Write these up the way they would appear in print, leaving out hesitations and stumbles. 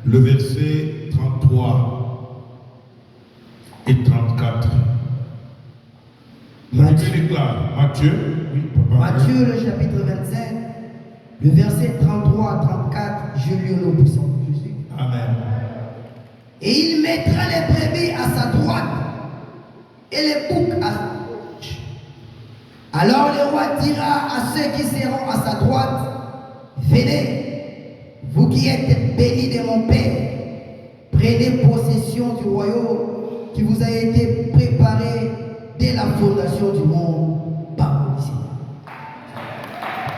le verset 33 et 34. Matthieu, oui, papa. Matthieu, le chapitre 25, le verset 33 à 34, je lis au nom puissant de Jésus. Amen. Et il mettra les brebis à sa droite et les boucs à sa gauche. Alors le roi dira à ceux qui seront à sa droite, venez, vous qui êtes bénis de mon Père, prenez possession du royaume qui vous a été préparé dès la fondation du monde par mon Seigneur.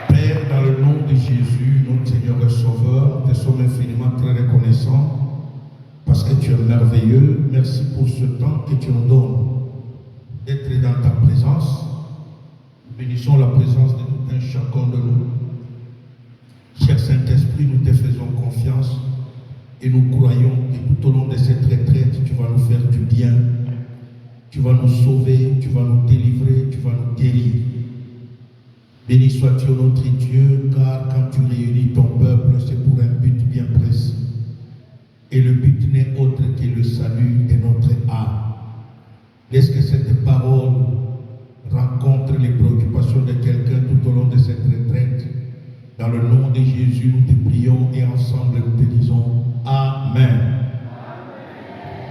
Père, dans le nom de Jésus, notre Seigneur et Sauveur, nous sommes infiniment très reconnaissants parce que tu es merveilleux. Merci pour ce temps que tu nous donnes d'être dans ta présence. Bénissons la présence de tout un chacun de nous. Cher Saint-Esprit, nous te faisons confiance et nous croyons que tout au long de cette retraite, tu vas nous faire du bien, tu vas nous sauver, tu vas nous délivrer, tu vas nous guérir. Béni sois-tu notre Dieu, car quand tu réunis ton peuple, c'est pour un but bien précis. Et le but n'est autre que le salut de notre âme. Laisse que cette parole rencontre les préoccupations de quelqu'un tout au long de cette retraite. Dans le nom de Jésus, nous te prions et ensemble nous te disons Amen. Amen.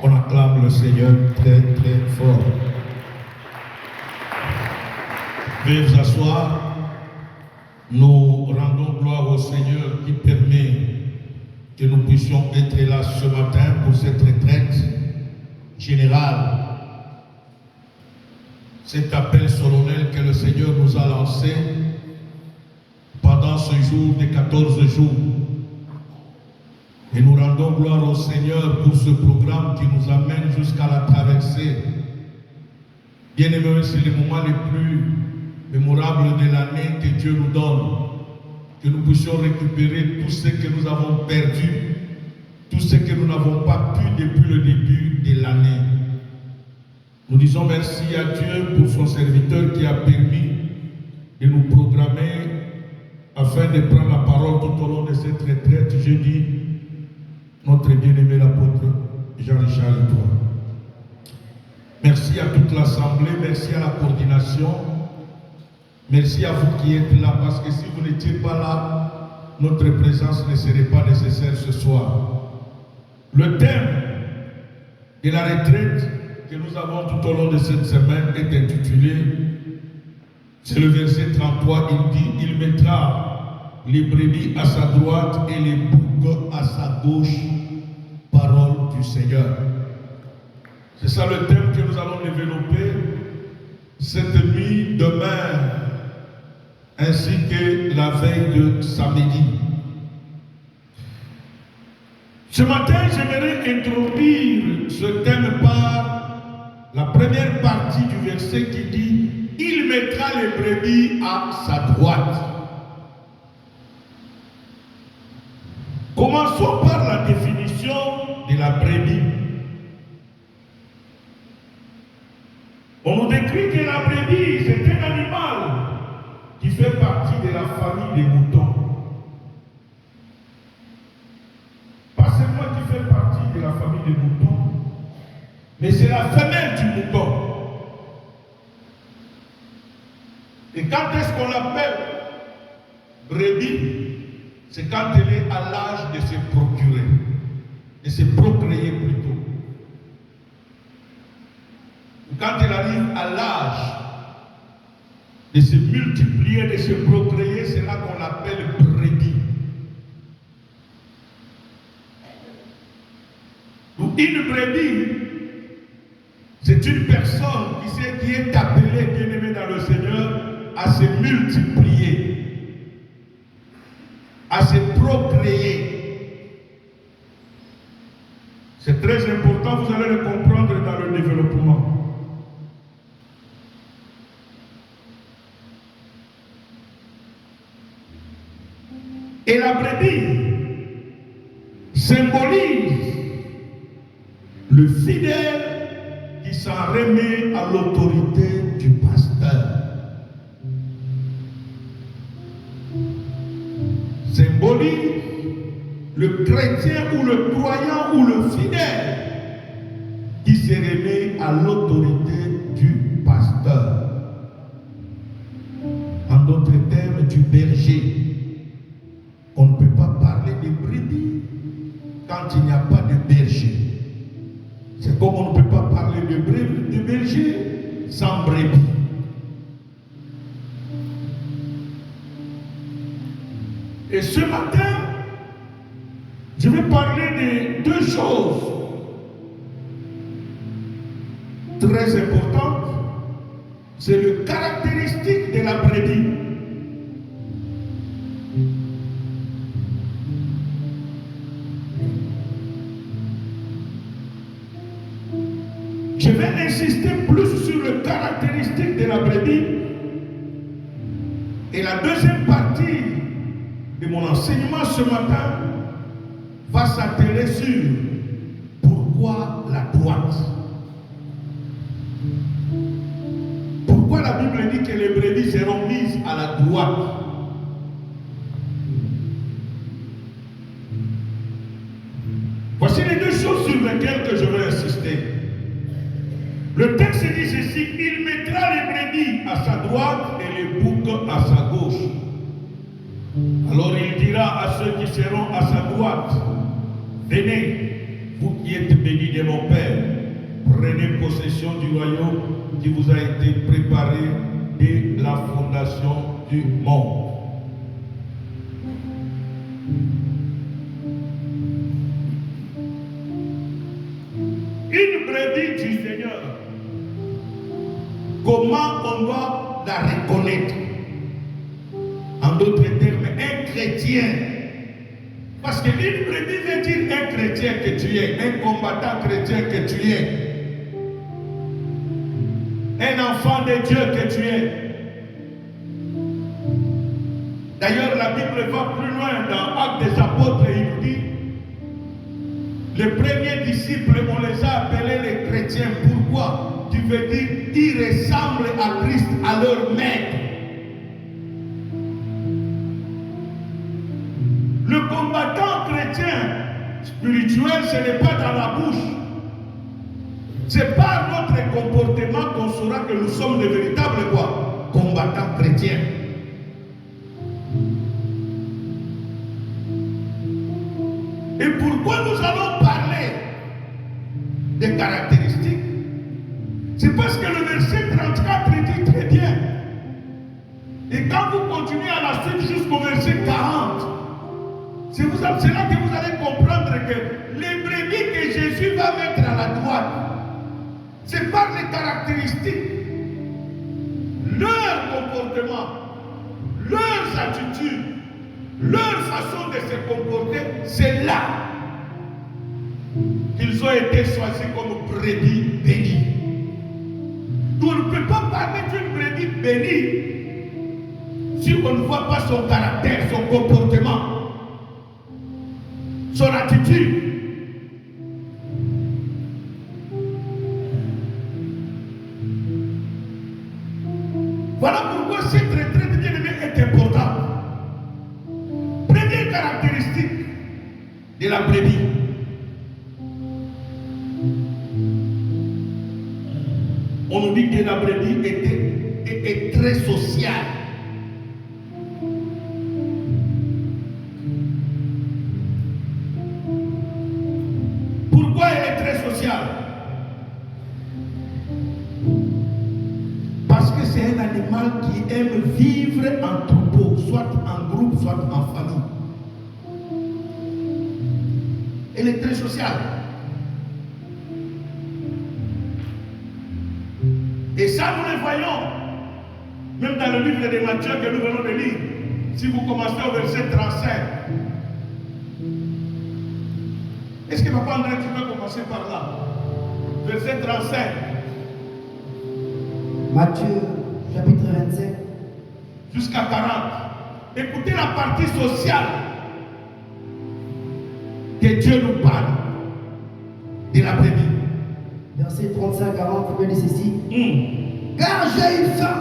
On acclame le Seigneur très très fort. Veuillez vous asseoir. Nous rendons gloire au Seigneur qui permet que nous puissions être là ce matin pour cette retraite générale. Cet appel solennel que le Seigneur nous a lancé pendant ce jour de 14 jours. Et nous rendons gloire au Seigneur pour ce programme qui nous amène jusqu'à la traversée. Bien-aimés, c'est le moment le plus mémorable de l'année que Dieu nous donne. Que nous puissions récupérer tout ce que nous avons perdu, tout ce que nous n'avons pas pu depuis le début de l'année. Nous disons merci à Dieu pour son serviteur qui a permis de nous programmer afin de prendre la parole tout au long de cette retraite. Je dis, notre bien-aimé l'apôtre Jean-Richard Letoile. Merci à toute l'Assemblée, merci à la coordination, merci à vous qui êtes là, parce que si vous n'étiez pas là, notre présence ne serait pas nécessaire ce soir. Le thème de la retraite que nous avons tout au long de cette semaine est intitulé, c'est le verset 33, il dit, il mettra les brebis à sa droite et les boucs à sa gauche, parole du Seigneur. C'est ça le thème que nous allons développer cette nuit, demain, ainsi que la veille de samedi. Ce matin, j'aimerais introduire ce thème par la première partie du verset qui dit « il mettra les brebis à sa droite. Commençons par la définition de la brebis. On nous décrit que la brebis, c'est un animal qui fait partie de la famille des moutons. Pas seulement qui fait partie de la famille des moutons, mais c'est la femelle du mouton. Et quand est-ce qu'on l'appelle brebis? C'est quand elle est à l'âge de se procurer, de se procréer plutôt. Quand elle arrive à l'âge de se multiplier, de se procréer, c'est là qu'on l'appelle brebis. Donc une brebis, c'est une personne qui est appelée, bien-aimée dans le Seigneur, à se multiplier, à se procréer. C'est très important, vous allez le comprendre dans le développement. Et la brebis symbolise le fidèle qui s'en remet à l'autorité du pasteur. Symbolise le chrétien ou le croyant ou le fidèle qui se remet à l'autorité du pasteur. En d'autres termes, du berger. On ne peut pas parler de brebis quand il n'y a pas de berger. C'est comme on ne peut pas parler de berger sans brebis. Et ce matin, je vais parler de deux choses très importantes. C'est le caractéristique de la brebis. Je vais insister plus sur le caractéristique de la brebis. Et la deuxième partie de mon enseignement ce matin va s'atteler sur pourquoi la droite. Pourquoi la Bible dit que les brebis seront mises à la droite. Voici les deux choses sur lesquelles que je vais insister. Le texte dit ceci: il mettra les brebis à sa droite et les boucs à sa gauche. Alors il dira à ceux qui seront à sa droite: venez, vous qui êtes bénis de mon Père, prenez possession du royaume qui vous a été préparé dès la fondation du monde. Une brebis du Seigneur, comment on doit la reconnaître? En d'autres termes, un chrétien. Parce que une brebis veut dire un chrétien que tu es, un combattant chrétien que tu es, un enfant de Dieu que tu es. D'ailleurs, la Bible va plus loin dans Actes des Apôtres et il nous dit: les premiers disciples, on les a appelés les chrétiens. Pourquoi? Tu veux dire, ils ressemblent à Christ, à leur maître. Le combattant chrétien spirituel, ce n'est pas dans la bouche. C'est par notre comportement qu'on saura que nous sommes de véritables quoi? Combattants chrétiens. Et pourquoi nous allons parler des caractéristiques? C'est parce que le verset 34 dit très bien. Et quand vous continuez à la suite jusqu'au verset 40, c'est là que vous allez comprendre que les brebis que Jésus va mettre à la droite, c'est par les caractéristiques, leur comportement, leurs attitudes, leur façon de se comporter, c'est là qu'ils ont été choisis comme brebis bénies. On ne peut pas parler d'une brebis bénie si on ne voit pas son caractère, son comportement, son attitude. Voilà pourquoi cette retraite bien-aimée est importante. Première caractéristique de la brebis. On nous dit que la brebis est très sociale. Pourquoi elle est très sociale? Parce que c'est un animal qui aime vivre en troupeau, soit en groupe, soit en famille. Elle est très sociale. Et ça, nous le voyons, même dans le livre de Matthieu que nous venons de lire. Si vous commencez au verset 35. Est-ce que Papa André, tu peux commencer par là? Verset 35. Matthieu, chapitre 25. Jusqu'à 40. Écoutez la partie sociale que Dieu nous parle de la brebis. Verset 35-40, vous me dites ceci. Car j'ai eu faim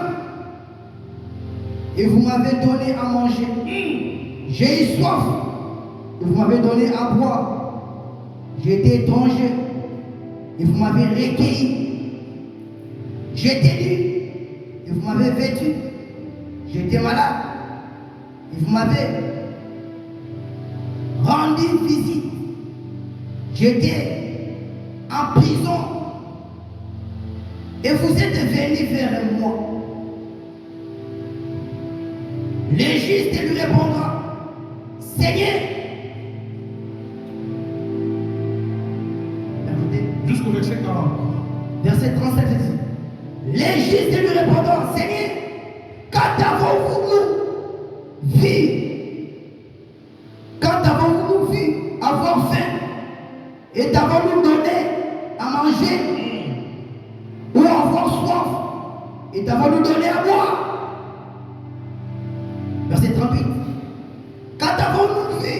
et vous m'avez donné à manger. J'ai eu soif et vous m'avez donné à boire. J'ai été étranger et vous m'avez recueilli. J'étais nu et vous m'avez vêtu. J'étais malade et vous m'avez rendu visite. J'étais en prison et vous êtes venus vers moi. Le juste lui répondra, Seigneur. Jusqu'au verset 40. Verset 37 ici. Les justes lui répondront, Seigneur, quand avons-nous vu? Quand avons-nous vu avoir faim? Et t'avons-nous donné à manger? Ou avoir soif? Et t'avons-nous donné à boire? Verset 38. Quand avons-nous vu?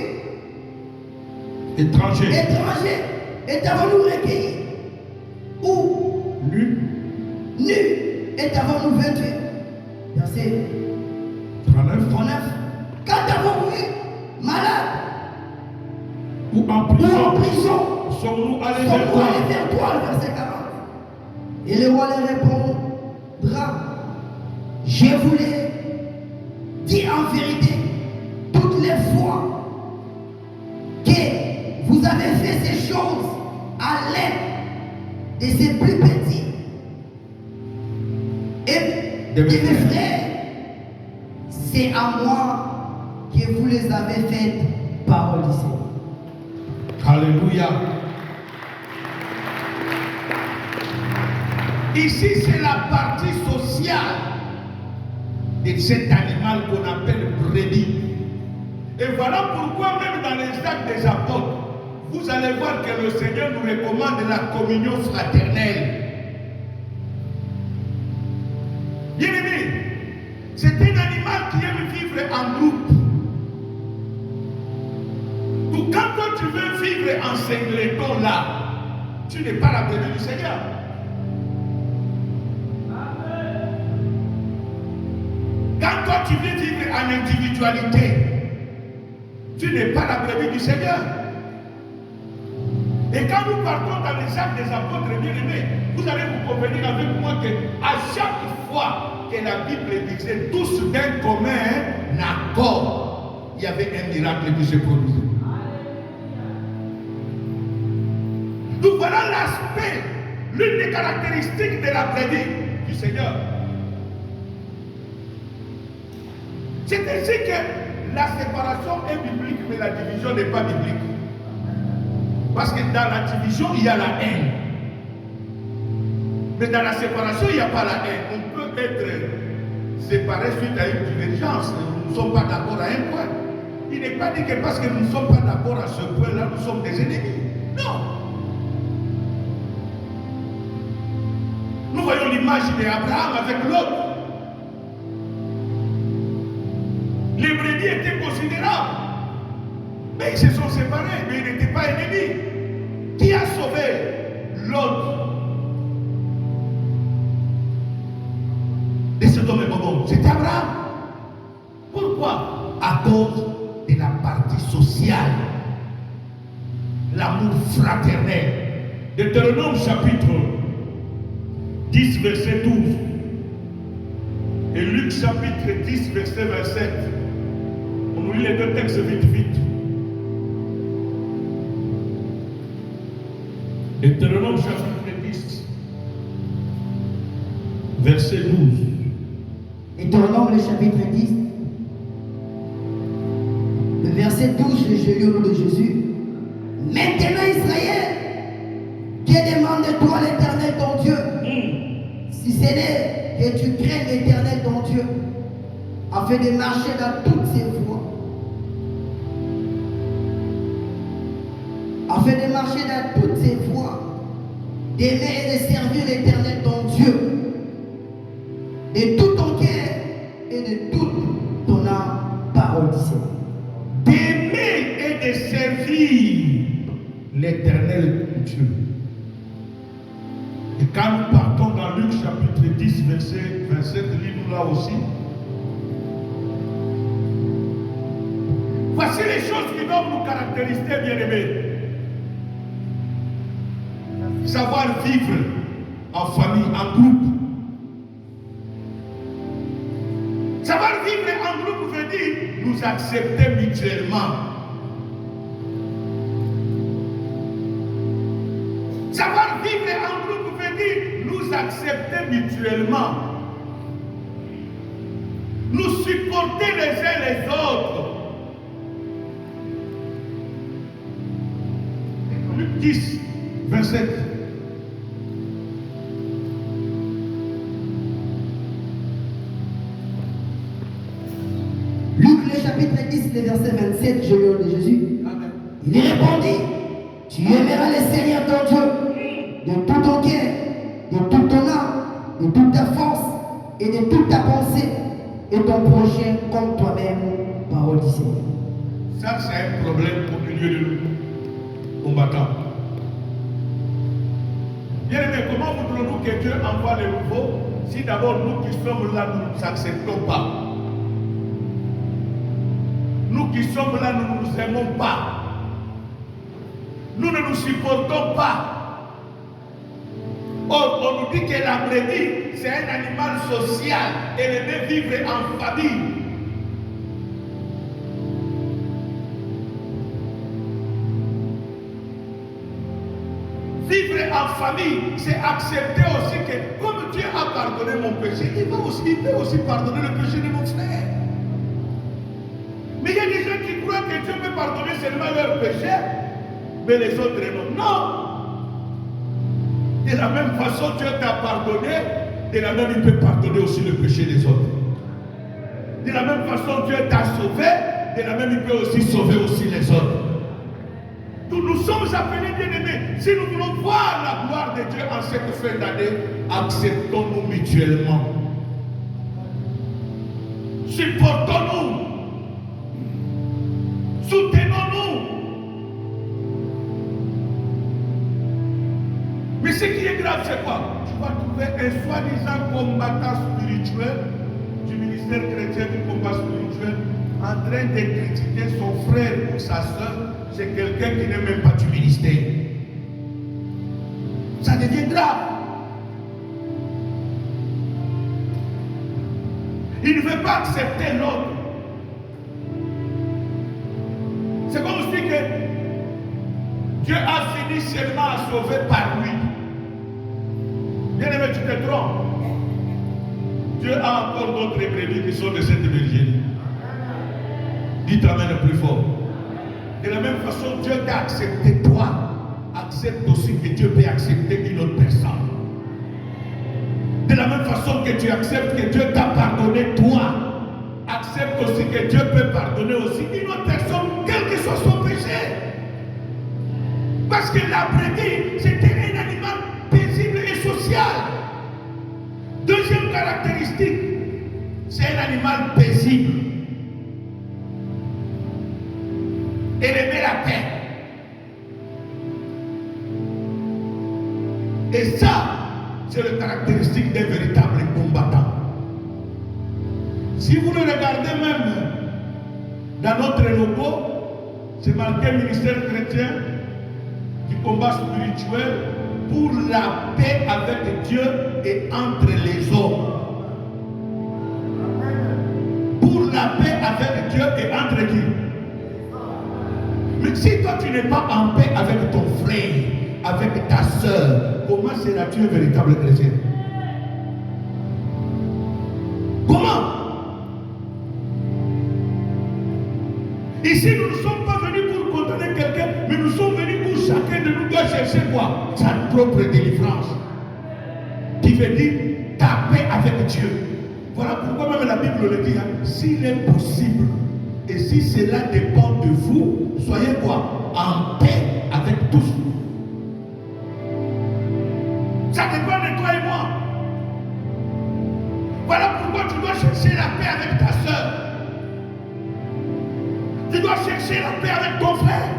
Étranger. Et t'avons-nous recueilli? Ou Nu. Et t'avons-nous vêtu? Verset 39. Quand t'avons-nous vu malade? Ou en prison. Sommes-nous allés vers toi? Vers toi, le verset 40. Et le roi leur répondra, je vous l'ai dit en vérité, toutes les fois que vous avez fait ces choses à l'un de ces plus petits et de mes frères, c'est à moi que vous les avez faites, parole du Seigneur. Alléluia. Ici, c'est la partie sociale de cet animal qu'on appelle brebis. Et voilà pourquoi même dans les actes des apôtres, vous allez voir que le Seigneur nous recommande la communion fraternelle. Bien-aimé, c'est un animal qui aime vivre en groupe. Donc quand toi tu veux vivre en singleton là, tu n'es pas la brebis du Seigneur. Quand toi tu veux vivre en individualité, tu n'es pas la brebis du Seigneur. Et quand nous partons dans les actes des apôtres bien-aimés, vous allez vous convenir avec moi qu'à chaque fois que la Bible disait tous d'un commun accord, il y avait un miracle qui se produisait. Donc voilà l'aspect, l'une des caractéristiques de la brebis du Seigneur. C'est ainsi que la séparation est biblique, mais la division n'est pas biblique. Parce que dans la division, il y a la haine. Mais dans la séparation, il n'y a pas la haine. On peut être séparés suite à une divergence. Nous ne sommes pas d'accord à un point. Il n'est pas dit que parce que nous ne sommes pas d'accord à ce point-là, nous sommes des ennemis. Non. Nous voyons l'image d'Abraham avec l'autre. Les brebis étaient considérables. Mais ils se sont séparés, mais ils n'étaient pas ennemis. Qui a sauvé l'autre de Sodome et Gomorrhe? C'était Abraham. Pourquoi? À cause de la partie sociale, l'amour fraternel. Deutéronome chapitre 10, verset 12. Et Luc chapitre 10, verset 27. On nous lit les deux textes vite. Deutéronome chapitre 10, verset 12. Deutéronome le chapitre 10, le verset 12, je lis au nom de Jésus. Maintenant Israël, Dieu demande de toi l'Éternel ton Dieu, si ce n'est que tu crains l'Éternel ton Dieu, afin de marcher dans toutes ses voies. Afin de marcher dans toutes ses voies, d'aimer et de servir l'Éternel ton Dieu, de tout ton cœur et de toute ton âme, parole du Seigneur. D'aimer et de servir l'Éternel Dieu. Et quand nous partons dans Luc chapitre 10, verset 27, lis-nous là aussi. Voici les choses qui doivent nous caractériser, bien-aimés. Savoir vivre en famille, en groupe. Savoir vivre en groupe veut dire nous accepter mutuellement. Savoir vivre en groupe veut dire nous accepter mutuellement. Nous supporter les uns les autres. Luc 10, 27. Luc le chapitre 10, le verset 27, je lis au nom de Jésus. Amen. Il répondit, tu aimeras le Seigneur ton Dieu de tout ton cœur, de toute ton âme, de toute ta force et de toute ta pensée, et ton prochain comme toi-même, parole du Seigneur. Ça, c'est un problème au milieu de nous, combattants. Bien aimé, comment voudrons-nous que Dieu envoie les nouveaux si d'abord nous qui sommes là, nous ne nous acceptons pas? Nous qui sommes là, nous ne nous aimons pas. Nous ne nous supportons pas. Or, on nous dit que la brebis, c'est un animal social. Elle aime vivre en famille. Vivre en famille, c'est accepter aussi que comme Dieu a pardonné mon péché, il peut aussi pardonner le péché de mon frère. Mais il y a des gens qui croient que Dieu peut pardonner seulement leur péché, mais les autres non. Non! De la même façon, Dieu t'a pardonné, de la même, il peut pardonner aussi le péché des autres. De la même façon, Dieu t'a sauvé, de la même, il peut aussi sauver aussi les autres. Nous sommes appelés bien-aimés. Si nous voulons voir la gloire de Dieu en cette fin d'année, acceptons-nous mutuellement. Supportons-nous. Soutenons-nous. Mais ce qui est grave, c'est quoi? Tu vas trouver un soi-disant combattant spirituel du ministère chrétien du combat spirituel en train de critiquer son frère ou sa soeur. C'est quelqu'un qui n'est même pas du ministère. Ça devient grave. Il ne veut pas accepter l'autre. C'est comme si que Dieu a fini seulement à sauver par lui. Bien aimé, tu te trompes. Dieu a encore d'autres brebis qui sont de cette bergerie. Dites amen le plus fort. De la même façon, Dieu t'a accepté toi. Accepte aussi que Dieu peut accepter une autre personne. De la même façon que tu acceptes que Dieu t'a pardonné toi, accepte aussi que Dieu peut pardonner aussi une autre personne, quel que soit son péché. Parce que la brebis, c'était un animal paisible et social. c'est un animal paisible. Et aimer la paix. Et ça, c'est le caractéristique d'un véritable combattant. Si vous le regardez même dans notre logo, c'est marqué ministère chrétien du combat spirituel pour la paix avec Dieu et entre les hommes. Pour la paix avec Dieu et entre qui? Mais si toi tu n'es pas en paix avec ton frère, avec ta soeur, comment seras-tu un véritable chrétien? Comment? Ici, nous ne sommes pas venus pour condamner quelqu'un, mais nous sommes venus pour chacun de nous doit chercher quoi? Sa propre délivrance. Qui veut dire ta paix avec Dieu. Voilà pourquoi même la Bible le dit, hein, s'il est possible, et si cela dépend de vous, soyez quoi? En paix avec tous. Ça dépend de toi et moi. Voilà pourquoi tu dois chercher la paix avec ta soeur. Tu dois chercher la paix avec ton frère.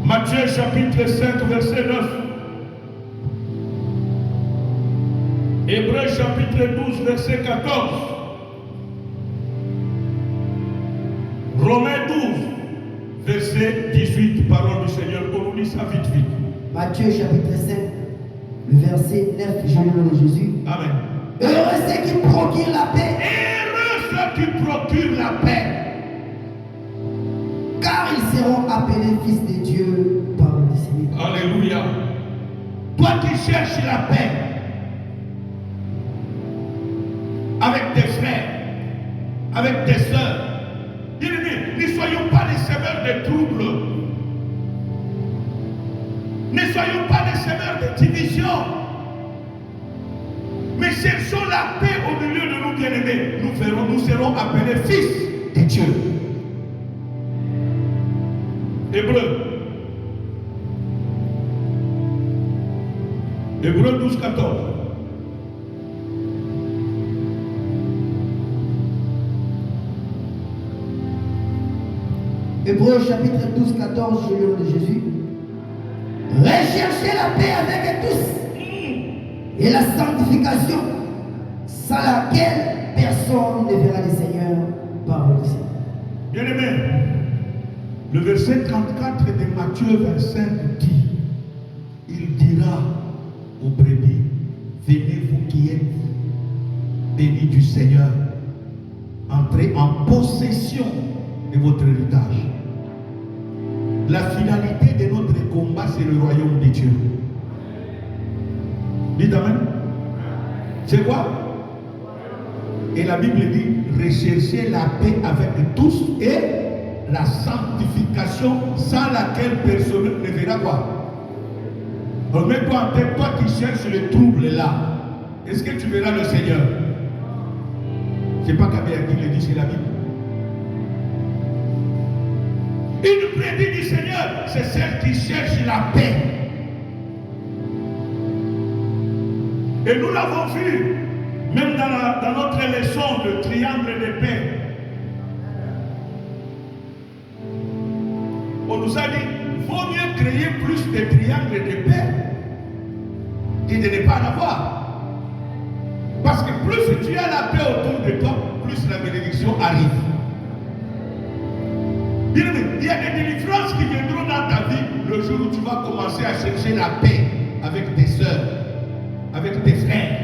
Matthieu chapitre 5 verset 9. Hébreux chapitre 12 verset 14. Romains 12 verset 18. Parole du Seigneur. On nous lit ça vite vite. Matthieu chapitre 5, le verset 9. Je lis le nom de Jésus. Amen. Heureux ceux qui procurent la paix. Heureux ceux qui procurent la paix. Car ils seront appelés fils de Dieu par le Seigneur. Alléluia. Toi qui cherches la paix avec tes frères, avec tes soeurs, ne soyons pas les semeurs de troubles. Ne soyons pas les semeurs de division. Mais cherchons la paix au milieu de nous bien-aimés. Nous serons appelés fils de Dieu. Hébreux 12, 14. Hébreux chapitre 12, 14, je lis le nom de Jésus. Recherchez la paix avec tous et la sanctification, sans laquelle personne ne verra le Seigneur par le Seigneur. Bien-aimé, le verset 34 de Matthieu 25 dit, il dira aux brebis, venez vous qui êtes bénis du Seigneur, entrez en possession de votre héritage. La finalité de notre combat, c'est le royaume de Dieu. Dites Amen. C'est quoi? Et la Bible dit, recherchez la paix avec tous et la sanctification sans laquelle personne ne verra quoi? Remets-toi en tête, toi qui cherches le trouble là, est-ce que tu verras le Seigneur? C'est pas Kabé qui le dit, c'est la Bible. Une prédit du Seigneur, c'est celle qui cherche la paix. Et nous l'avons vu, même dans notre leçon de triangle de paix. On nous a dit, vaut mieux créer plus de triangles de paix et de ne pas en avoir. Parce que plus tu as la paix autour de toi, plus la bénédiction arrive. Il y a des délivrances qui viendront dans ta vie le jour où tu vas commencer à chercher la paix avec tes soeurs, avec tes frères.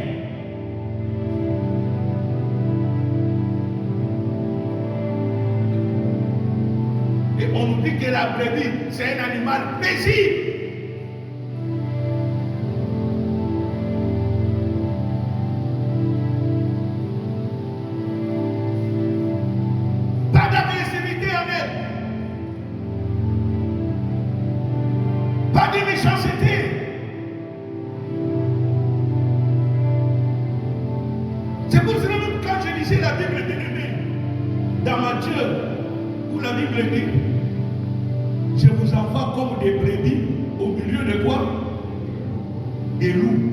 Et on nous dit que la brebis, c'est un animal paisible. Pas d'agressivité en elle. Pas de méchanceté. C'est pour cela même quand je lisais la Bible bien-aimée, dans Matthieu, où la Bible dit, je vous envoie comme des brebis au milieu de quoi? Des loups.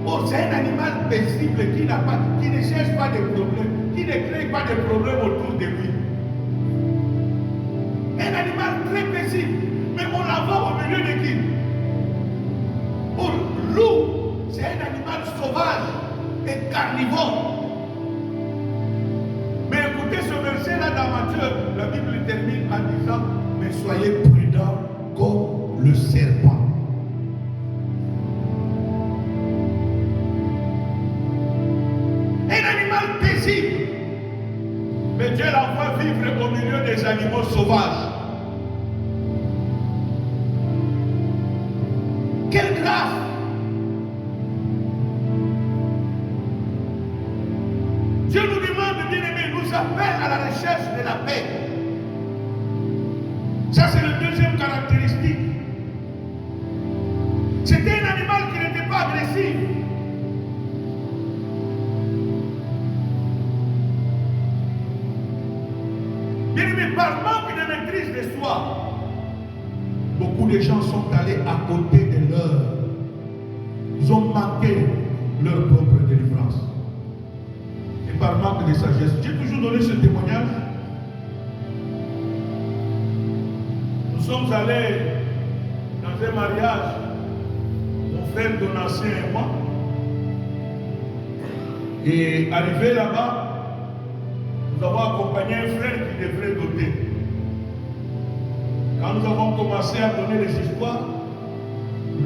Or, c'est un animal paisible qui ne cherche pas de problèmes, qui ne crée pas de problèmes autour de lui. Un animal très paisible, mais on la voit au milieu de qui? Or, loup, c'est un animal sauvage et carnivore. Mais écoutez ce verset-là dans Matthieu, la Bible termine en disant, mais soyez prudents comme le serpent. Un animal paisible, mais Dieu l'envoie vivre au milieu des animaux sauvages. Quelle grâce! Dieu nous demande, bien-aimés, nous appelle à la recherche de la paix. Ça, c'est la deuxième caractéristique. C'était un animal qui n'était pas agressif. Bien-aimés, par manque de maîtrise de soi, beaucoup de gens sont allés à côté de leur. Ils ont manqué leur propre délivrance. Et par manque de sagesse. J'ai toujours donné ce témoignage. Nous sommes allés dans un mariage, mon frère Donatien et moi. Et arrivé là-bas, nous avons accompagné un frère qui devrait doter. Quand nous avons commencé à donner les histoires,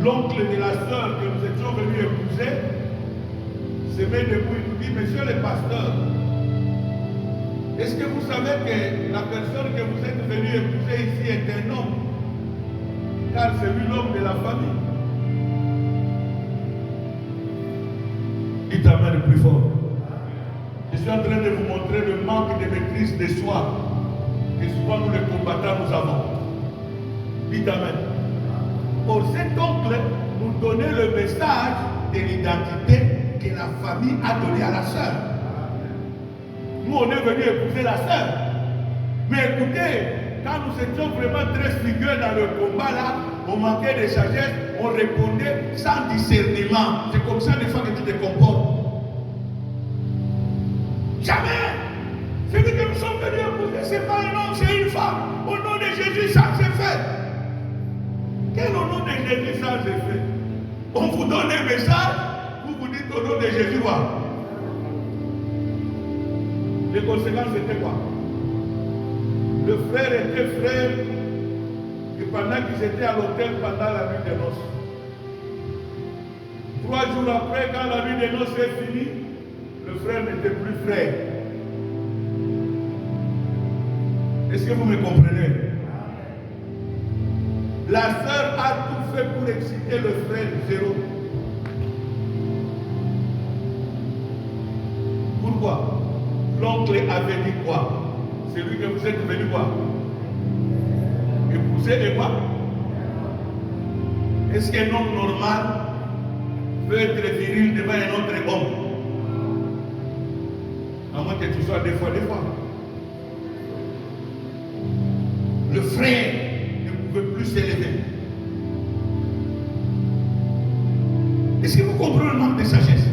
l'oncle de la sœur que nous étions venus épouser se met debout et nous dit, monsieur le pasteur, est-ce que vous savez que la personne que vous êtes venu épouser ici est un homme? Car c'est lui l'homme de la famille. Dites amen le plus fort. Je suis en train de vous montrer le manque de maîtrise de soi que souvent nous les combattants nous avons. Dites amen. Or cet oncle nous donnait le message de l'identité que la famille a donné à la sœur. Nous on est venu épouser la sœur. Mais écoutez, quand nous étions vraiment très figurés dans le combat là, on manquait de sagesse, on répondait sans discernement. C'est comme ça des fois que tu te comportes. Jamais! Celui que nous sommes venus épouser, ce n'est pas un homme, c'est une femme. Au nom de Jésus, ça s'est fait. Quel au nom de Jésus ça s'est fait? On vous donne un message, vous vous dites au nom de Jésus quoi? Les conséquences c'était quoi? Le frère était frère et pendant qu'ils étaient à l'hôtel pendant la nuit des noces. 3 jours après, quand la nuit des noces est finie, le frère n'était plus frère. Est-ce que vous me comprenez? La sœur a tout fait pour exciter le frère zéro. Pourquoi? L'oncle avait dit quoi? C'est lui que vous êtes venu quoi? Épouser et quoi? Est-ce qu'un homme normal peut être viril devant un autre homme? À moins que tu sois des fois. Le frère ne pouvait plus s'élever. Est-ce que vous comprenez le manque de sagesse?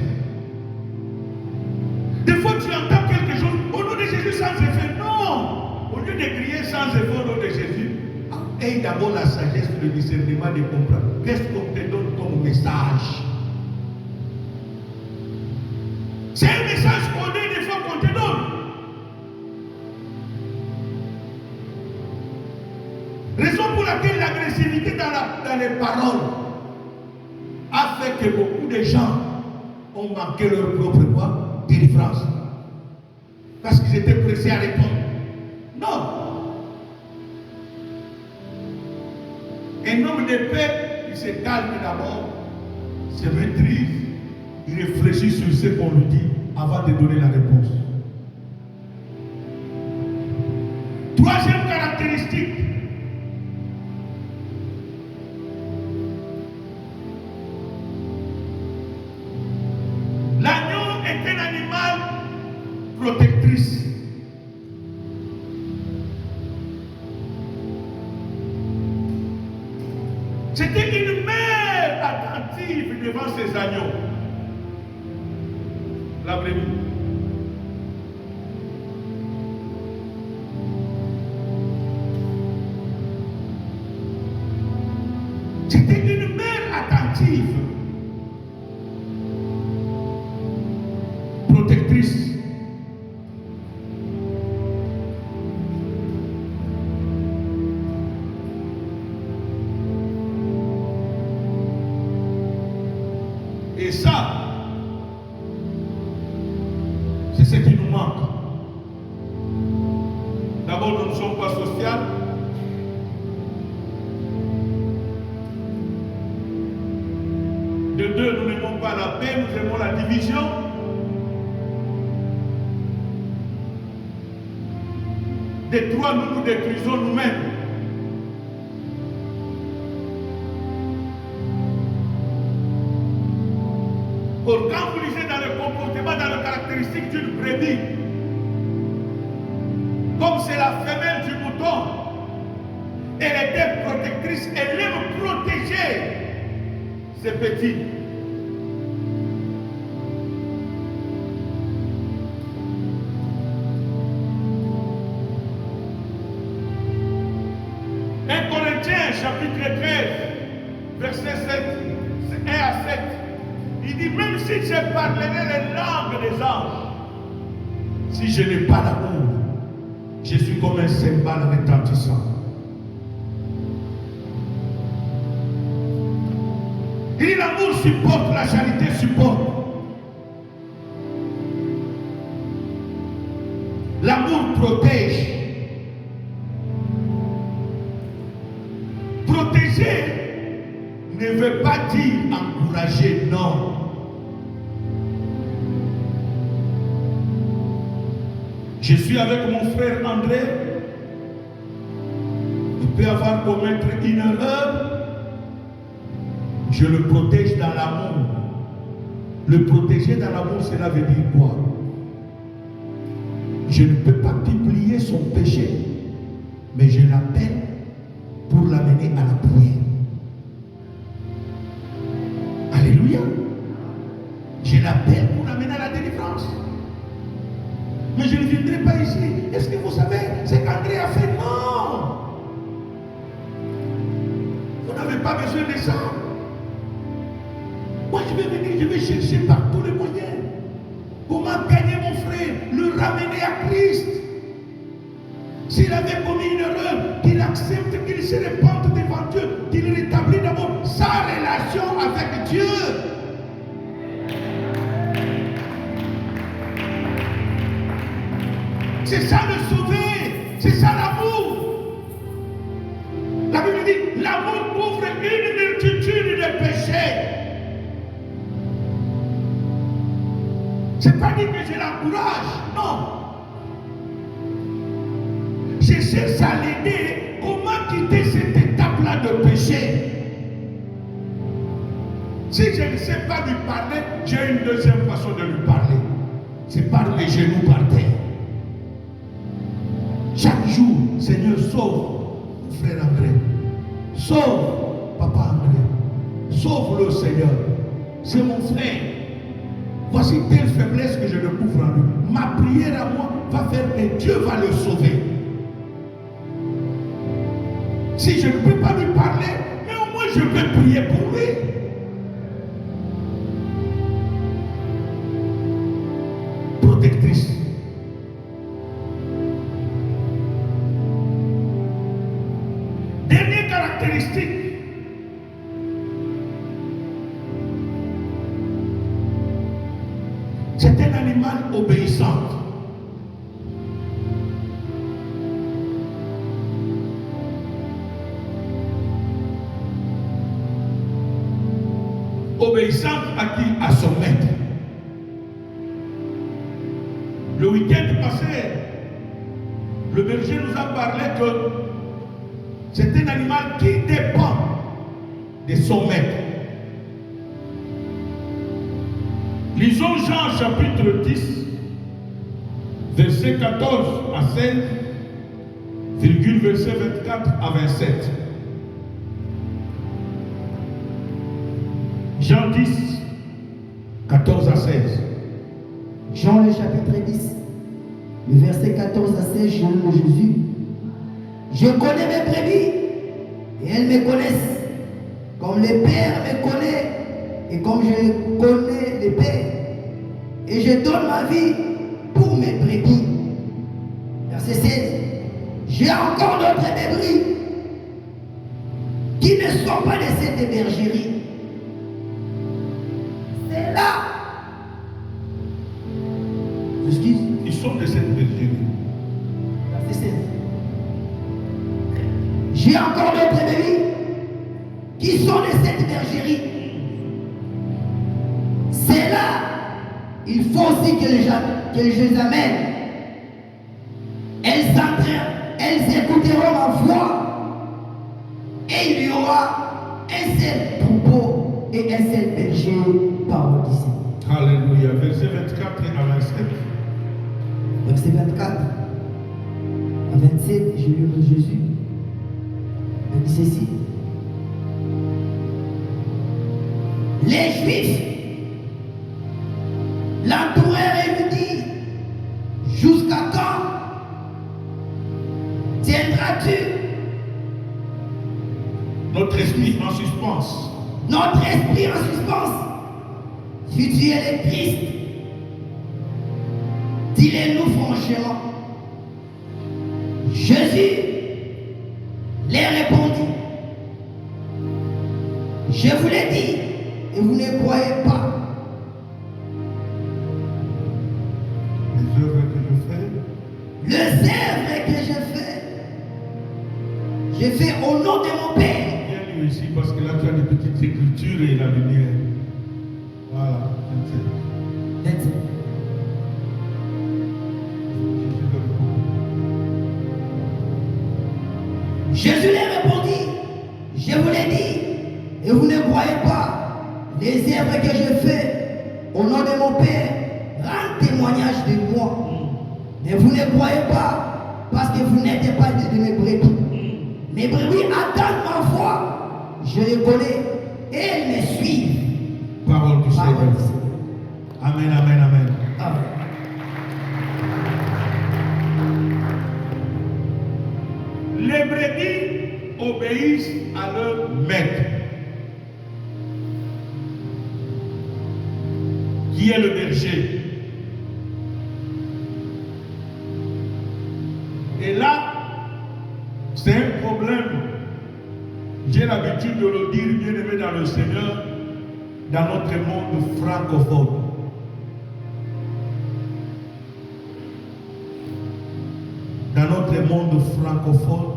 Des fois tu entends quelque chose, au nom de Jésus sans effet. Non! Au lieu de crier sans effet au nom de Jésus, aie d'abord la sagesse, le discernement de comprendre. Qu'est-ce qu'on te donne comme message? C'est un message qu'on donne des fois qu'on te donne. Raison pour laquelle l'agressivité dans les paroles a fait que beaucoup de gens ont manqué leur propre quoi? Délivrance. Parce qu'ils étaient pressés à répondre. Non. Un homme de paix, il se calme d'abord, se maîtrise, il réfléchit sur ce qu'on lui dit avant de donner la réponse. Troisième caractéristique. L'agneau est un animal protectrice. C'était une mère attentive devant ses agneaux. la brebis. C'était une mère attentive, protectrice. Et ça, c'est ce qui nous manque. D'abord, nous ne sommes pas sociaux. De deux, nous n'aimons pas la paix, nous aimons la division. De trois, nous nous détruisons nous-mêmes. Or, quand vous lisez dans le comportement, dans le caractéristique d'une brebis, comme c'est la femelle du mouton, elle était protectrice, elle aime protéger ses petits. Un Corinthiens, chapitre 13, verset 7, 1 à 7. Il dit, même si je parlerais les langues des anges, si je n'ai pas d'amour, je suis comme un cymbale retentissant. Il dit, l'amour supporte, la charité supporte. L'amour protège. Protéger ne veut pas dire encourager, non. Je suis avec mon frère André. Il peut avoir commettre une erreur. Je le protège dans l'amour. Le protéger dans l'amour, cela veut dire quoi? Je ne peux pas multiplier son péché, mais je l'appelle pour l'amener à la prière. Alléluia. Je l'appelle pour l'amener à la délivrance. Mais je ne viendrai pas ici. Est-ce que vous savez ce qu'André a fait? Non. Vous n'avez pas besoin de ça. Moi, je vais venir, je vais chercher par tous les moyens. Comment gagner mon frère, le ramener à Christ. S'il avait commis une erreur, qu'il accepte, qu'il se repente devant Dieu, qu'il rétablit d'abord sa relation avec Dieu. C'est ça le sauver, c'est ça l'amour. La Bible dit, l'amour couvre une multitude de péchés. C'est pas dit que je l'encourage, non. Je cherche à l'aider comment quitter cette étape-là de péché. Si je ne sais pas lui parler, j'ai une deuxième façon de lui parler. C'est par les genoux par terre. Chaque jour, Seigneur, sauve mon frère André. Sauve papa André. Sauve-le, Seigneur. C'est mon frère. Voici telle faiblesse que je découvre en lui. Ma prière à moi va faire que Dieu va le sauver. Si je ne peux pas lui parler, mais au moins je peux prier pour lui. Protectrice. Dernière caractéristique. C'est un animal obéissant. Obéissante à qui? À son maître. Le week-end passé, le berger nous a parlé que c'est un animal qui dépend de son maître. Lisons Jean chapitre 10, verset 14 à 16, verset 24 à 27. Jean 10, 14 à 16. Jean le chapitre 10, le verset 14 à 16, je lis Jésus. Je connais mes brebis et elles me connaissent, comme le Père me connaît et comme je connais le Père. Et je donne ma vie pour mes brebis. Verset 16. J'ai encore d'autres brebis qui ne sont pas de cette bergerie. C'est là. Excuse. Ils sont de cette bergerie. Verset 16. J'ai encore d'autres brebis qui sont de cette bergerie. C'est là. Il faut aussi que je les amène. Elles écouteront ma voix. Et il y aura un seul troupeau et un seul berger, parole du Seigneur. Alléluia. Verset 24 à 27. Verset 24 à 27, je lis Jésus. Il dit ceci. Les Juifs l'entourèrent et lui dirent, jusqu'à quand tiendras-tu notre esprit en suspens? Notre esprit en suspens. Si tu es le Christ, dis-le-nous franchement. Jésus leur répondit, je vous l'ai dit et vous ne croyez pas. Les œuvres que je fais, Les œuvres que je fais au nom de mon Père. viens lui ici parce que là tu as des petites écritures et la lumière. Voilà. 27. Jésus leur répondit, je vous l'ai dit, et vous ne croyez pas. Les œuvres que je fais au nom de mon Père rendent témoignage de moi. Mais vous ne croyez pas parce que vous n'êtes pas de mes brebis. Mes brebis attendent ma voix. Je les connais et elles me suivent. Parole du Seigneur. Parole du Seigneur. Amen, amen, amen. Amen. Les brebis obéissent à leur maître, qui est le berger. Et là, c'est un problème. J'ai l'habitude de le dire, bien aimé dans le Seigneur, dans notre monde francophone. Dans notre monde francophone,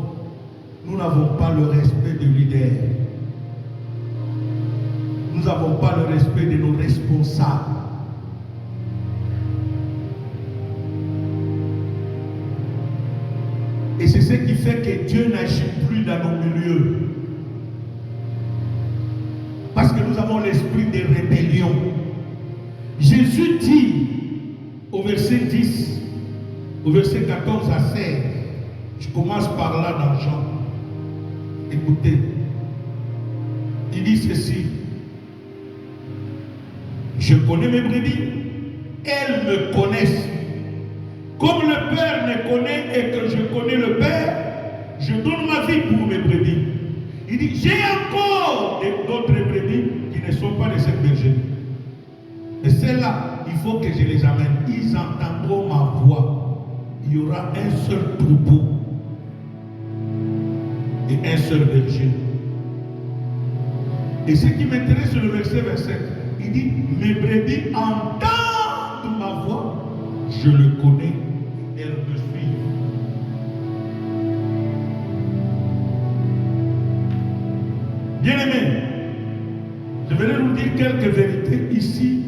nous n'avons pas le respect du leader. Nous n'avons pas le respect de nos responsables. Et c'est ce qui fait que Dieu n'agit plus dans nos milieux. Parce que nous avons l'esprit de rébellion. Jésus dit au verset 10, au verset 14 à 16, je commence par là dans Jean. Écoutez, il dit ceci. Je connais mes brebis, elles me connaissent. Comme le Père me connaît et que je connais le Père, je donne ma vie pour mes brebis. Il dit, j'ai encore d'autres brebis qui ne sont pas de cette bergerie. Mais celles-là, il faut que je les amène. Ils entendront ma voix. Il y aura un seul troupeau et un seul berger. Et ce qui m'intéresse, c'est le verset 27. Il dit, mes brebis entendent ma voix. Je le connais, elles me suivent. Bien-aimés, je vais vous dire quelques vérités ici,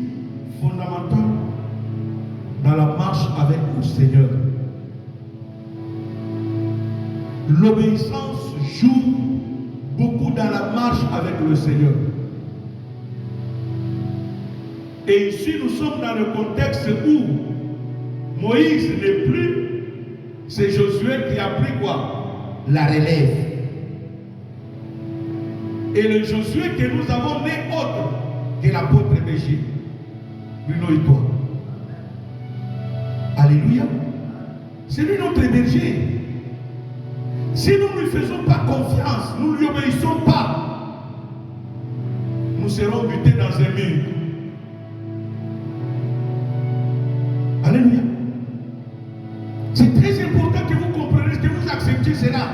fondamentales, dans la marche avec le Seigneur. L'obéissance joue beaucoup dans la marche avec le Seigneur. Et ici, nous sommes dans le contexte où Moïse n'est plus, c'est Josué qui a pris quoi? La relève. Et le Josué que nous avons n'est autre que l'apôtre Béger, Bruno et toi. C'est lui notre berger. Si nous ne lui faisons pas confiance, nous ne lui obéissons pas, nous serons butés dans un mur. Alléluia. C'est très important que vous compreniez, que vous acceptiez cela.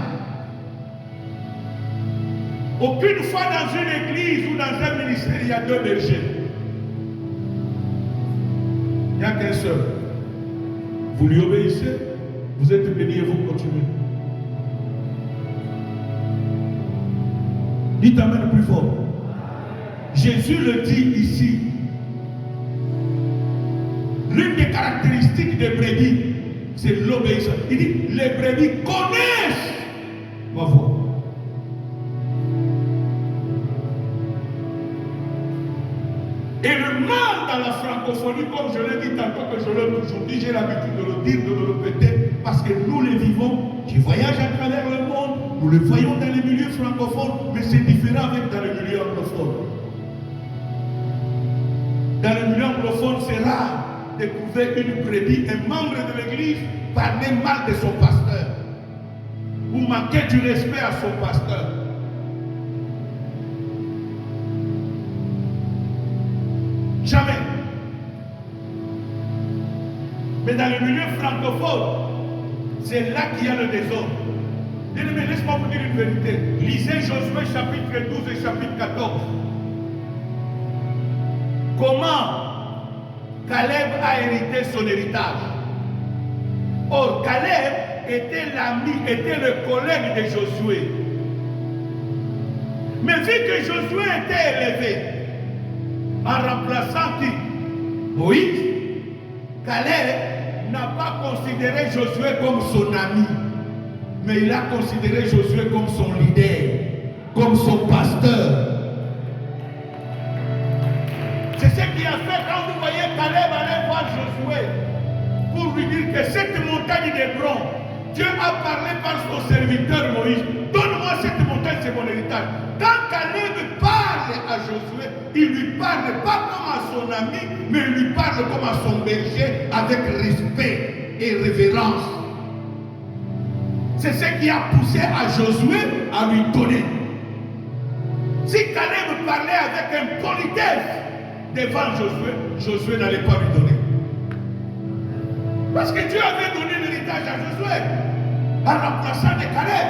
Aucune fois dans une église ou dans un ministère, il y a deux bergers. Il n'y a qu'un seul. Vous lui obéissez, vous êtes bénis et vous continuez. Dites amen plus fort. Jésus le dit ici. L'une des caractéristiques des brebis, c'est l'obéissance. Il dit, les brebis connaissent ma voix. Et le mal dans la francophonie, comme je l'ai dit tantôt, que je l'ai toujours dit, j'ai l'habitude de le dire, de le répéter, parce que nous les vivons, qui voyagent à travers le monde, nous le voyons dans les milieux francophones, mais c'est différent avec dans les milieux anglophones. Dans les milieux anglophones, c'est rare de trouver une brebis, un membre de l'église, parler mal de son pasteur, ou manquer du respect à son pasteur. Jamais. Mais dans le milieu francophone, c'est là qu'il y a le désordre. Bien-aimé, laisse-moi vous dire une vérité. Lisez Josué chapitre 12 et chapitre 14. Comment Caleb a hérité son héritage. Or, Caleb était l'ami, était le collègue de Josué. Mais vu que Josué était élevé, en remplaçant qui? Moïse, Caleb n'a pas considéré Josué comme son ami, mais il a considéré Josué comme son leader, comme son pasteur. C'est ce qui a fait quand vous voyez Caleb aller voir Josué pour lui dire que cette montagne d'Hébron, Dieu a parlé par son serviteur Moïse. Donne-moi cette montagne, c'est mon héritage. Quand Caleb parle à Josué, il lui parle pas comme à son ami, mais il lui parle comme à son berger, avec respect et révérence. C'est ce qui a poussé à Josué à lui donner. Si Caleb parlait avec impolitesse devant Josué, Josué n'allait pas lui donner. Parce que Dieu avait donné l'héritage à Josué en remplaçant de Caleb.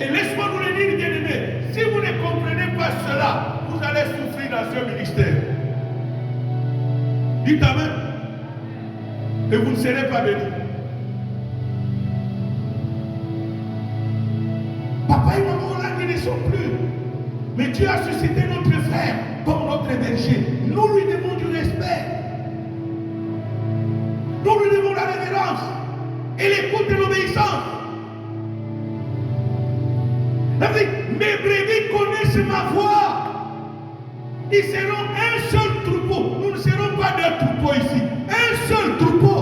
Et laisse-moi vous le dire, bien-aimés, si vous ne comprenez pas cela, vous allez souffrir dans ce ministère. Dites amen. Et vous ne serez pas bénis. Papa et maman, là, ils ne sont plus. Mais Dieu a suscité notre frère comme notre berger. Nous lui devons du respect. Nous lui devons la révérence et l'écoute et l'obéissance. Mes brebis connaissent ma voix. Ils seront un seul troupeau. Nous ne serons pas deux troupeaux ici. Un seul troupeau.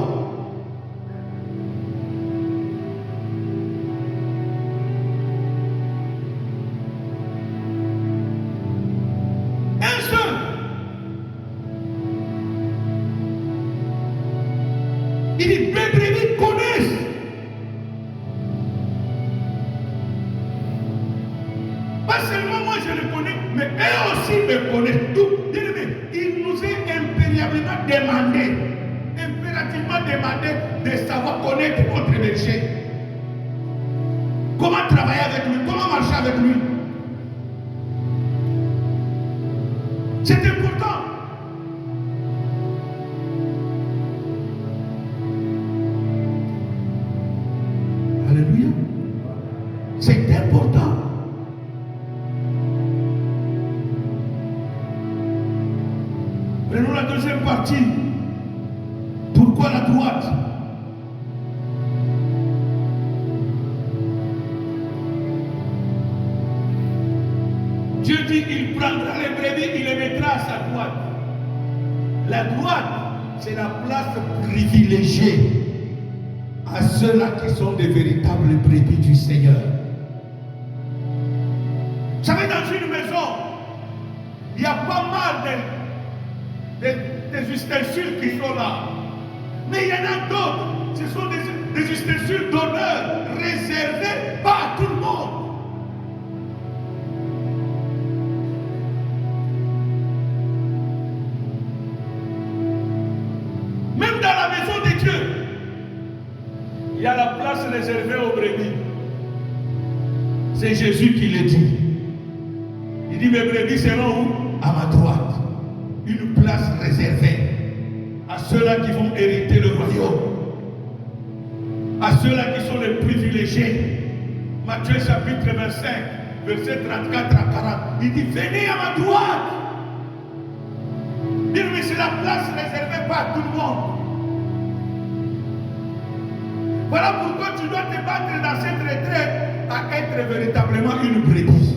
Un seul. Il dit, mes brebis connaissent. Pas seulement moi je le connais, mais eux aussi me connaissent. Tout, bien aimé, il nous est impérialement demandé, impérativement demandé de savoir connaître notre berger. Comment travailler avec lui, comment marcher avec lui. C'est important. Alléluia. C'est important. Prenons la deuxième partie. Pourquoi la droite? Dieu dit il prendra les brebis, il les mettra à sa droite. La droite, c'est la place privilégiée à ceux-là qui sont des véritables brebis du Seigneur. Vous savez, dans une maison, il y a pas mal des ustensiles qui sont là. Mais il y en a d'autres. Ce sont des des ustensiles d'honneur réservés pas à tout le monde. Même dans la maison de Dieu, il y a la place réservée aux brebis. C'est Jésus qui le dit. Il dit, mes brebis seront où? À ma droite. Une place réservée à ceux-là qui vont hériter le royaume, à ceux-là qui sont les privilégiés. Matthieu chapitre 25, verset 34 à 40. Il dit, venez à ma droite. Bien, mais c'est la place réservée pas à tout le monde. Voilà pourquoi tu dois te battre dans cette retraite à être véritablement une brebis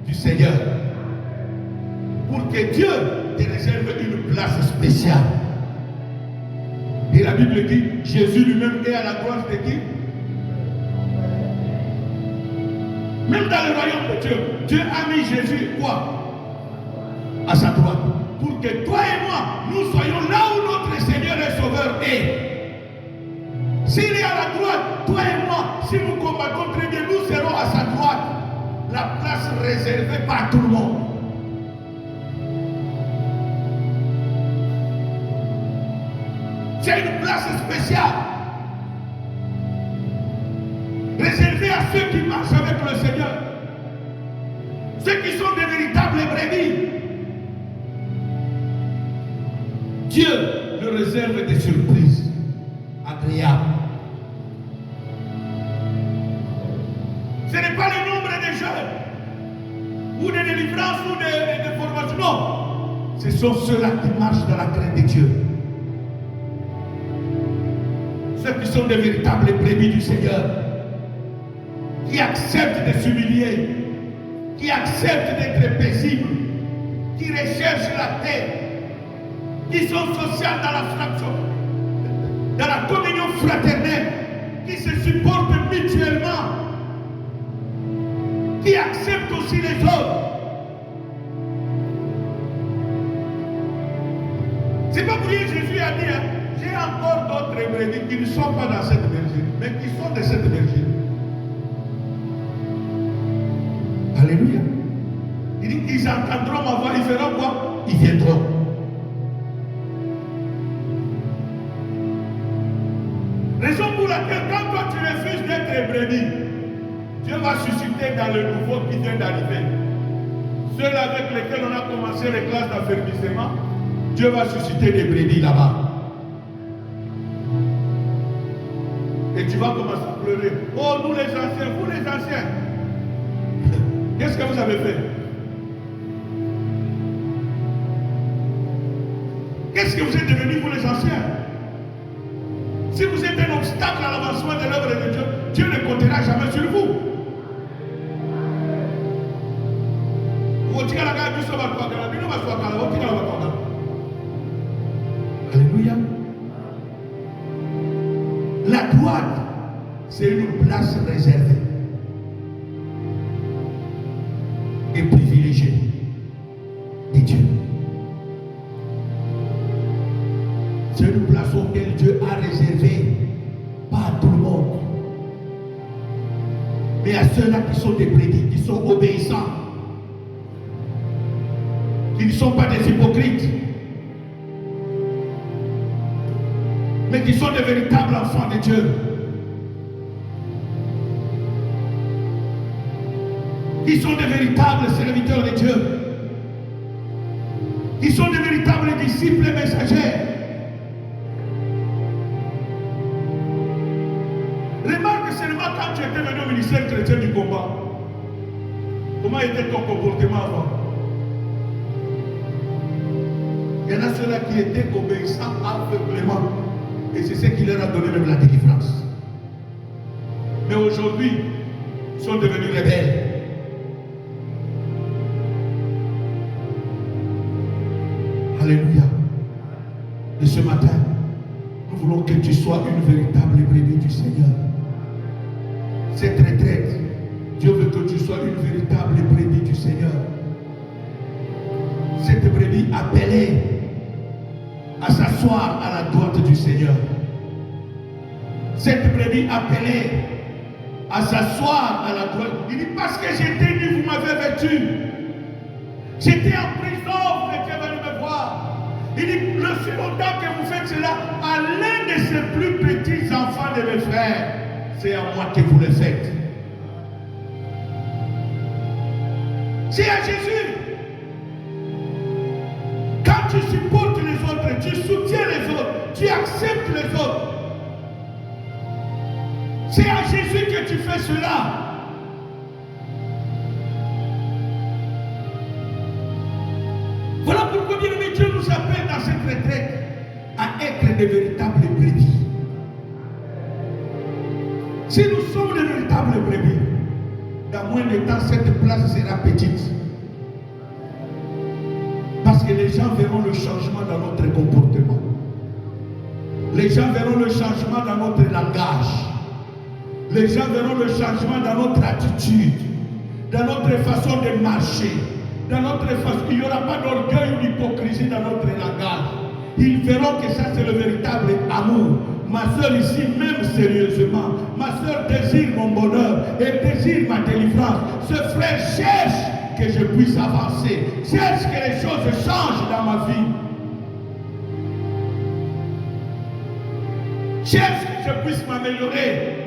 du Seigneur. Pour que Dieu te réserve une place spéciale. Et la Bible dit, Jésus lui-même est à la droite de qui? Même dans le royaume de Dieu, Dieu a mis Jésus quoi? À sa droite. Pour que toi et moi, nous soyons là où notre Seigneur et Sauveur est. S'il est à la droite, toi et moi, si nous combattons très bien, nous serons à sa droite. La place réservée par tout le monde. C'est une place spéciale. Réservée à ceux qui marchent avec le Seigneur. Ceux qui sont des véritables brebis. Dieu leur réserve des surprises agréables. Ce n'est pas le nombre de jeunes, ou de délivrances, ou de formations. Non. Ce sont ceux-là qui marchent dans la crainte de Dieu. Ceux qui sont des véritables brebis du Seigneur. Qui acceptent de s'humilier. Qui acceptent d'être paisibles. Qui recherchent la paix. Qui sont sociales dans la fraction, dans la communion fraternelle. Qui se supportent mutuellement. Qui acceptent aussi les autres. C'est pas pour rien que Jésus a dit, hein, j'ai encore d'autres brebis qui ne sont pas dans cette bergerie, mais qui sont de cette bergerie. Alléluia. Il dit, ils entendront ma voix, ils feront quoi? Ils viendront. Raison pour laquelle, quand toi tu refuses d'être brebis, Dieu va susciter dans le nouveau qui vient d'arriver. Ceux avec lesquels on a commencé les classes d'affermissement, Dieu va susciter des brebis là-bas. Et tu vas commencer à pleurer. Oh, nous les anciens, vous les anciens. Qu'est-ce que vous avez fait? Qu'est-ce que vous êtes devenus, vous les anciens? Si vous êtes un obstacle à l'avancement de l'œuvre de Dieu, Dieu ne comptera jamais sur vous. Alléluia. La droite, c'est une place réservée et privilégiée de Dieu. C'est une place auquel Dieu a réservé, pas à tout le monde, mais à ceux-là qui sont des brebis, qui sont obéissants, qui ne sont pas des hypocrites, mais qui sont des véritables enfants de Dieu. Qui sont des véritables serviteurs de Dieu. Qui sont des véritables disciples et messagers. Remarque seulement quand tu étais venu au ministère chrétien du combat. Comment était ton comportement avant? Il y en a ceux-là qui étaient obéissants aveuglément. Et c'est ce qui leur a donné même la délivrance. Mais aujourd'hui, ils sont devenus rebelles. Alléluia. Et ce matin, nous voulons que tu sois une véritable brebis du Seigneur. Cette retraite, Dieu veut que tu sois une véritable brebis du Seigneur. Cette brebis appelée à s'asseoir à la droite du Seigneur. cette brebis appelée à s'asseoir à la droite. Il dit, parce que j'étais nu, vous m'avez vêtu. J'étais en prison, vous étiez venu me voir. Il dit, le si longtemps que vous faites cela à l'un de ces plus petits enfants de mes frères, c'est à moi que vous le faites. C'est à Jésus. Quand tu supportes les autres, tu soutiens les autres, tu acceptes les autres. C'est à Jésus que tu fais cela. Voilà pourquoi, bien aimé, Dieu nous appelle dans cette retraite à être de véritables brebis. Si nous sommes de véritables brebis, dans moins de temps, cette place sera petite. Parce que les gens verront le changement dans notre comportement. Les gens verront le changement dans notre langage. Les gens verront le changement dans notre attitude, dans notre façon de marcher, dans notre façon. Il n'y aura pas d'orgueil ou d'hypocrisie dans notre langage. Ils verront que ça c'est le véritable amour. Ma soeur ici, même sérieusement, ma soeur désire mon bonheur, elle désire ma délivrance. Ce frère cherche que je puisse avancer, cherche que les choses changent dans ma vie. Cherche que je puisse m'améliorer.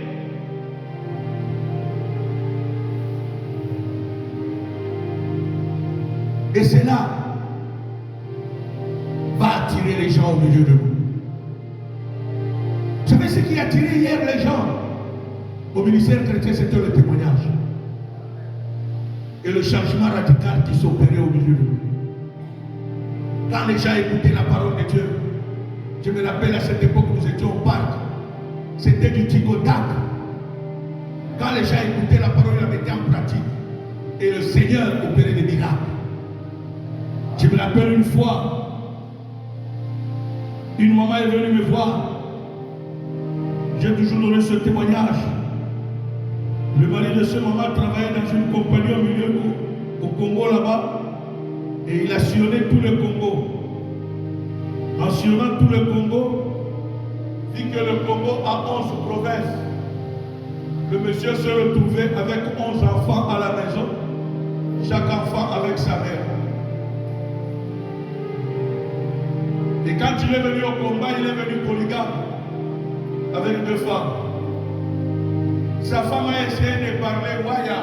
Et cela va attirer les gens au milieu de vous. Vous savez ce qui a attiré hier les gens au ministère chrétien, c'était le témoignage. Et le changement radical qui s'opérait au milieu de vous. Quand les gens écoutaient la parole de Dieu, je me rappelle à cette époque, nous étions au parc. C'était du tic-au-tac. Quand les gens écoutaient la parole, ils la mettaient en pratique. Et le Seigneur opérait des miracles. Je me rappelle une fois, une maman est venue me voir. J'ai toujours donné ce témoignage. Le mari de ce maman travaillait dans une compagnie au milieu au Congo là-bas. Et il a sillonné tout le Congo. En sillonnant tout le Congo, vu que le Congo a 11 provinces, le monsieur se retrouvait avec 11 enfants à la maison, chaque enfant avec sa mère. Et quand il est venu au combat, il est venu polygame, avec 2 femmes. Sa femme a essayé de parler Waya,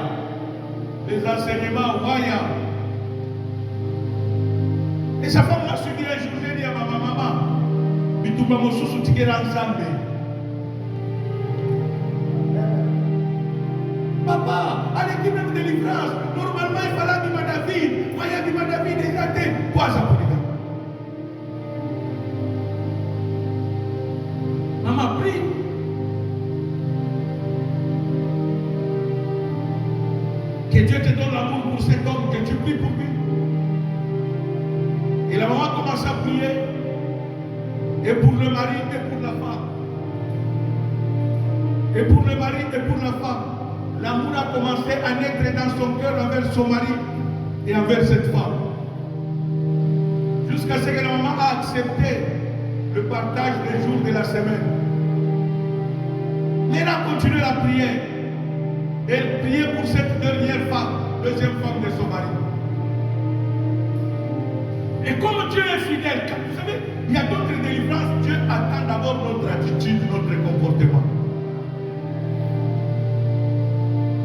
les enseignements Waya. Et sa femme m'a suivi un jour, j'ai dit à ma maman, Bitouba Mosusu Tikera Nzambe. Papa, à l'équipe de délivrance, normalement il fallait dire David, Waya dit David, écarté, quoi ça pour les gars? Maman prie. Que Dieu te donne l'amour pour cet homme, que tu pries pour lui. Et la maman commence à prier. Et pour le mari et pour la femme. Et pour le mari et pour la femme. L'amour a commencé à naître dans son cœur envers son mari et envers cette femme. Jusqu'à ce que la maman a accepté le partage des jours de la semaine. Mais elle a continué la prière. Elle priait pour cette dernière femme, deuxième femme de son mari. Et comme Dieu est fidèle, vous savez, il y a d'autres délivrances, Dieu attend d'abord notre attitude, notre comportement.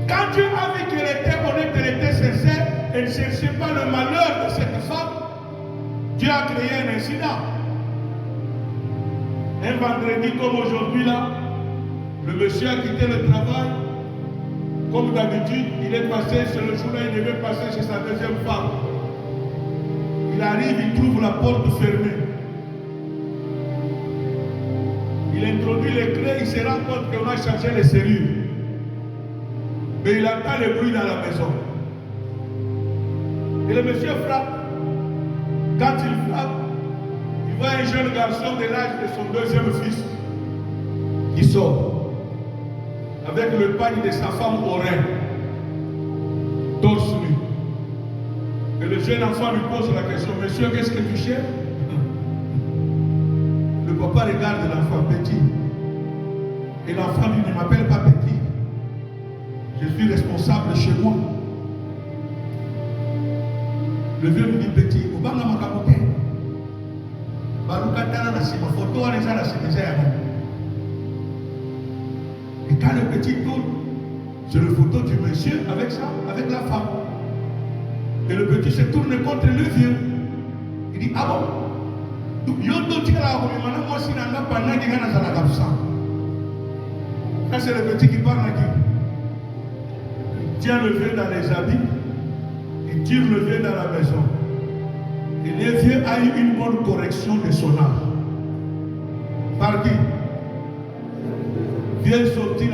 Quand Dieu a vu qu'elle était honnête, elle était sincère, elle ne cherchait pas le malheur de cette femme, Dieu a créé un incident. Un vendredi comme aujourd'hui là, le monsieur a quitté le travail. Comme d'habitude, il est passé, c'est le jour-là, il devait passer chez sa deuxième femme. Il arrive, il trouve la porte fermée. Il introduit les clés, il se rend compte qu'on a changé les serrures. Mais il entend le bruit dans la maison. Et le monsieur frappe. Quand il frappe, il voit un jeune garçon de l'âge de son deuxième fils qui sort avec le pagne de sa femme au rein, torse nu. Et le jeune enfant lui pose la question, monsieur, qu'est-ce que tu cherches? Le papa regarde l'enfant petit. Et l'enfant dit, ne m'appelle pas petit. Je suis responsable chez moi. Le vieux lui dit, petit, au bas de ma capote. Et quand le petit tourne, c'est le photo du monsieur avec ça, avec la femme. Et le petit se tourne contre le vieux. Il dit, ah bon? Ça c'est le petit qui parle à qui? Il tient le vieux dans les habits, il tire le vieux dans la maison. Et le vieux a eu une bonne correction de son âme. Par qui? Vieux sorti la